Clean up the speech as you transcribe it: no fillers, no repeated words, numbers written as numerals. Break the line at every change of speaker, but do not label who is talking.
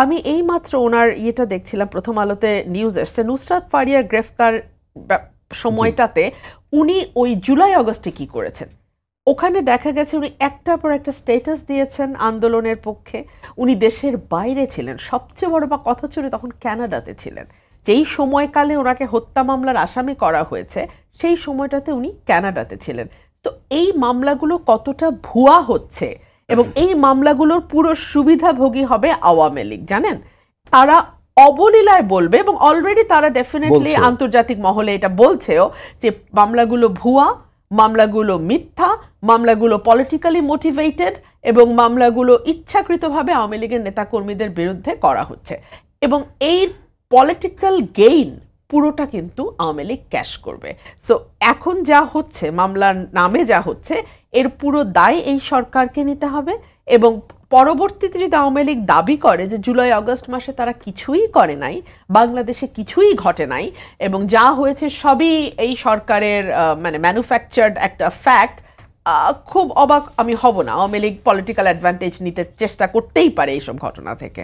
আমি এইমাত্র ওনার ইয়েটা দেখছিলাম, প্রথম আলোতে নিউজ এসছে নুসরাত ফারিয়ার গ্রেফতার সময়টাতে উনি ওই জুলাই আগস্টে কি করেছেন। ওখানে দেখা গেছে উনি একটার পর একটা স্ট্যাটাস দিয়েছেন আন্দোলনের পক্ষে। উনি দেশের বাইরে ছিলেন, সবচেয়ে বড় কথা ছিল তখন কানাডাতে ছিলেন। যেই সময়কালে ওনাকে হত্যা মামলার আসামি করা হয়েছে সেই সময়টাতে উনি কানাডাতে ছিলেন। তো এই মামলাগুলো কতটা ভুয়া হচ্ছে এবং এই মামলাগুলোর পুরো সুবিধাভোগী হবে আওয়ামী লীগ, জানেন। তারা অবলীলায় বলবে এবং অলরেডি তারা ডেফিনেটলি আন্তর্জাতিক মহলে এটা বলছেও যে মামলাগুলো ভুয়া, মামলাগুলো মিথ্যা, মামলাগুলো পলিটিক্যালি মোটিভেটেড এবং মামলাগুলো ইচ্ছাকৃতভাবে আওয়ামী লীগের নেতাকর্মীদের বিরুদ্ধে করা হচ্ছে। এবং এই পলিটিক্যাল গেইন পুরোটা কিন্তু আওয়ামী লীগ ক্যাশ করবে। সো এখন যা হচ্ছে, মামলার নামে যা হচ্ছে, এর পুরো দায় এই সরকারকে নিতে হবে। এবং পরবর্তীতে যদি আওয়ামী লীগ দাবি করে যে জুলাই আগস্ট মাসে তারা কিছুই করে নাই, বাংলাদেশে কিছুই ঘটে নাই এবং যা হয়েছে সবই এই সরকারের মানে ম্যানুফ্যাকচার্ড একটা ফ্যাক্ট, খুব অবাক আমি হব না। আওয়ামী লীগ পলিটিক্যাল অ্যাডভান্টেজ নিতে চেষ্টা করতেই পারে এইসব ঘটনা থেকে।